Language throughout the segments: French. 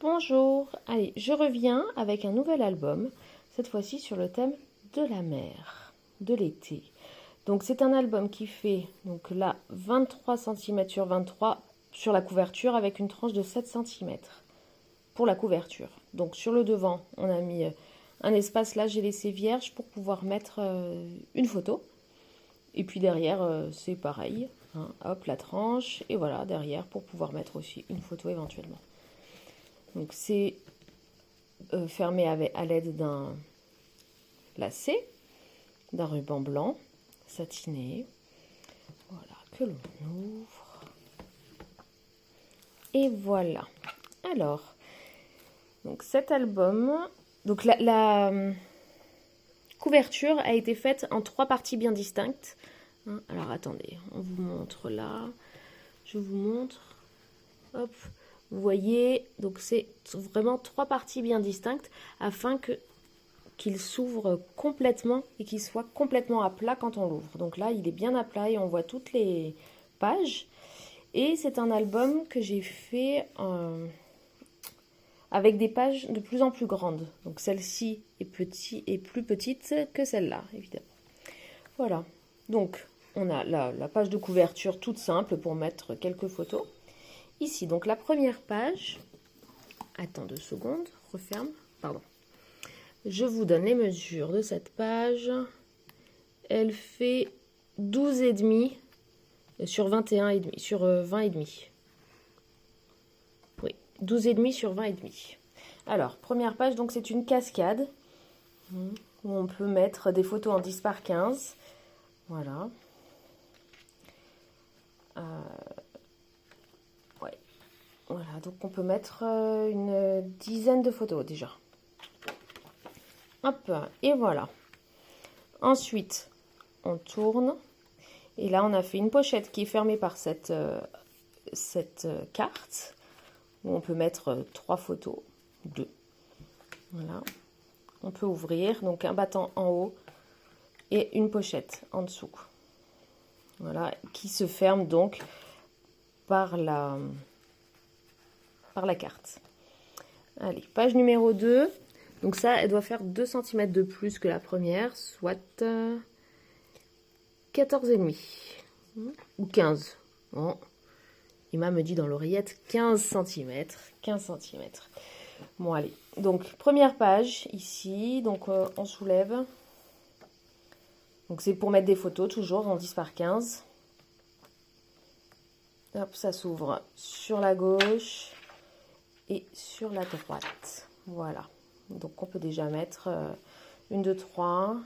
Bonjour, allez, je reviens avec un nouvel album, cette fois-ci sur le thème de la mer, de l'été. Donc c'est un album qui fait donc là 23 cm sur 23 sur la couverture avec une tranche de 7 cm pour la couverture. Donc sur le devant, on a mis un espace là, j'ai laissé vierge pour pouvoir mettre une photo. Et puis derrière, c'est pareil, hein, hop, la tranche, et voilà, derrière pour pouvoir mettre aussi une photo éventuellement. Donc c'est fermé à l'aide d'un lacet, d'un ruban blanc satiné. Voilà, que l'on ouvre. Et voilà. Alors, donc cet album, donc la couverture a été faite en 3 parties bien distinctes. Alors attendez, on vous montre là. Je vous montre. Hop. Vous voyez, donc c'est vraiment 3 parties bien distinctes afin qu'il s'ouvre complètement et qu'il soit complètement à plat quand on l'ouvre. Donc là, il est bien à plat et on voit toutes les pages. Et c'est un album que j'ai fait avec des pages de plus en plus grandes. Donc celle-ci est plus petite que celle-là, évidemment. Voilà. Donc on a la page de couverture toute simple pour mettre quelques photos. Ici, donc la première page, attends 2 secondes, referme, pardon. Je vous donne les mesures de cette page. Elle fait 12,5 sur 21,5, sur 20,5. Oui, 12,5 sur 20,5. Alors, première page, donc c'est une cascade où on peut mettre des photos en 10 par 15. Voilà. Voilà, donc on peut mettre une dizaine de photos déjà. Hop, et voilà. Ensuite, on tourne. Et là, on a fait une pochette qui est fermée par cette carte. Où on peut mettre 3 photos. 2. Voilà. On peut ouvrir. Donc un battant en haut et une pochette en dessous. Voilà, qui se ferme donc par la carte. Allez, page numéro 2. Donc ça, elle doit faire 2 cm de plus que la première, soit 14,5 ou 15. Bon, Emma me dit dans l'oreillette 15 cm. 15 cm. Bon, allez. Donc, première page, ici. Donc, on soulève. Donc, c'est pour mettre des photos, toujours en 10 par 15. Hop, ça s'ouvre sur la gauche et sur la droite. Voilà. Donc, on peut déjà mettre 1, 2, 3.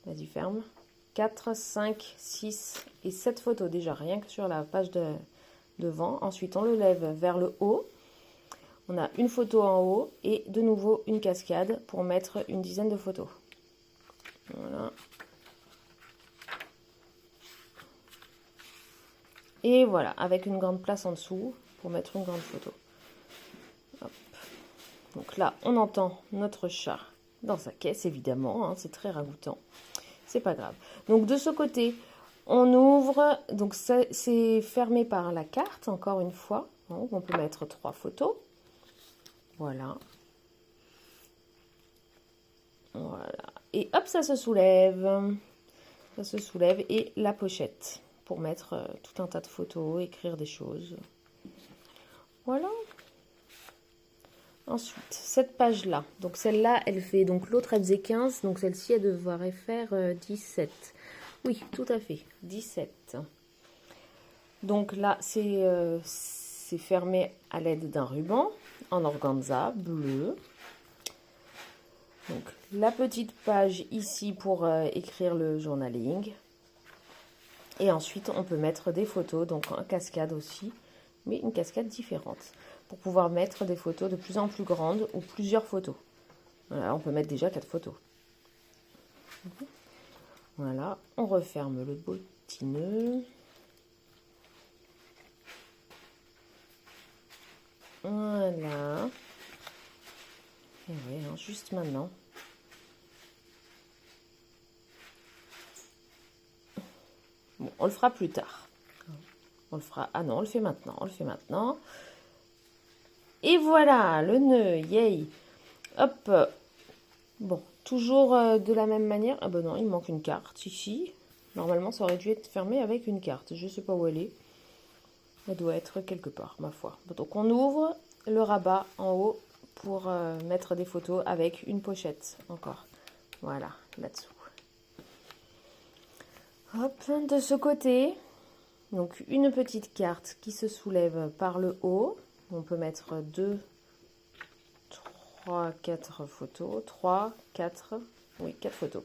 Vas-y, ferme. 4, 5, 6 et 7 photos déjà, rien que sur la page devant. Ensuite, on le lève vers le haut. On a une photo en haut et de nouveau une cascade pour mettre une dizaine de photos. Voilà. Et voilà, avec une grande place en dessous pour mettre une grande photo. Hop. Donc là, on entend notre chat dans sa caisse, évidemment. Hein, c'est très ragoûtant. C'est pas grave. Donc de ce côté, on ouvre. Donc c'est fermé par la carte, encore une fois. Donc on peut mettre 3 photos. Voilà. Voilà. Et hop, ça se soulève. Ça se soulève. Et la pochette pour mettre tout un tas de photos, écrire des choses. Voilà. Ensuite, cette page-là. Donc celle-là, elle fait... Donc l'autre, elle faisait 15. Donc celle-ci, elle devrait faire 17. Oui, tout à fait. 17. Donc là, c'est fermé à l'aide d'un ruban en organza bleu. Donc la petite page ici pour écrire le journaling. Et ensuite, on peut mettre des photos, donc en cascade aussi, mais une cascade différente, pour pouvoir mettre des photos de plus en plus grandes ou plusieurs photos. Voilà, on peut mettre déjà 4 photos. Voilà, on referme le bottineux. Voilà. Et oui, hein, juste maintenant. Bon, on le fera plus tard. On le fera... Ah non, on le fait maintenant. On le fait maintenant. Et voilà, le nœud, yay. Hop. Bon, toujours de la même manière. Ah ben non, il manque une carte ici. Normalement, ça aurait dû être fermé avec une carte. Je ne sais pas où elle est. Elle doit être quelque part, ma foi. Donc on ouvre le rabat en haut pour mettre des photos avec une pochette encore. Voilà, là-dessous. Hop, de ce côté, donc une petite carte qui se soulève par le haut. On peut mettre 2, 3, 4 photos. 3, 4, oui, 4 photos.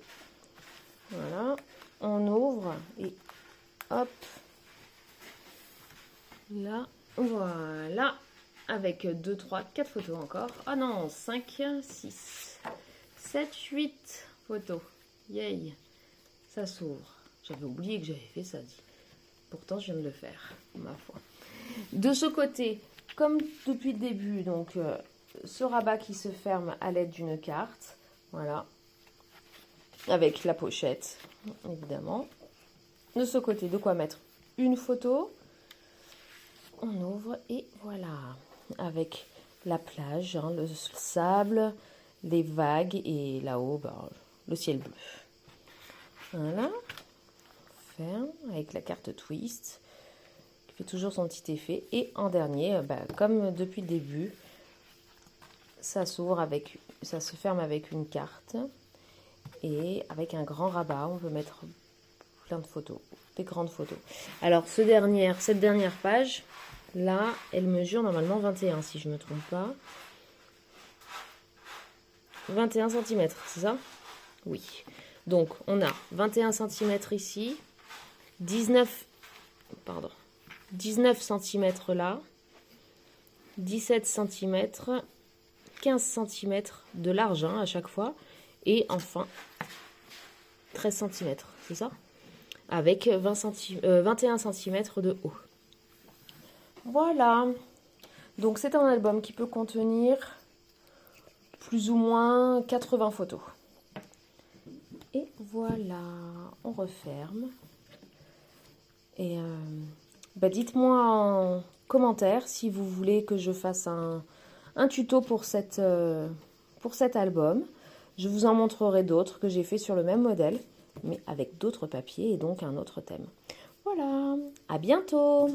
Voilà, on ouvre et hop, là, voilà, avec 2, 3, 4 photos encore. Ah non, 5, 6, 7, 8 photos. Yay, ça s'ouvre. J'avais oublié que j'avais fait ça. Pourtant, je viens de le faire, ma foi. De ce côté, comme depuis le début, donc ce rabat qui se ferme à l'aide d'une carte. Voilà. Avec la pochette, évidemment. De ce côté, de quoi mettre une photo. On ouvre et voilà. Avec la plage, hein, le sable, les vagues et là-haut, le ciel bleu. Voilà. Avec la carte twist qui fait toujours son petit effet et en dernier comme depuis le début ça s'ouvre avec ça se ferme avec une carte et avec un grand rabat on peut mettre plein de photos, des grandes photos. Alors cette dernière page là elle mesure normalement 21 si je me trompe pas, 21 cm c'est ça? Oui, donc on a 21 cm ici, 19 cm là, 17 cm, 15 cm de large à chaque fois, et enfin 13 cm, c'est ça? Avec 21 cm de haut. Voilà, donc c'est un album qui peut contenir plus ou moins 80 photos. Et voilà, on referme. Et dites-moi en commentaire si vous voulez que je fasse un tuto pour cet album. Je vous en montrerai d'autres que j'ai fait sur le même modèle, mais avec d'autres papiers et donc un autre thème. Voilà, à bientôt!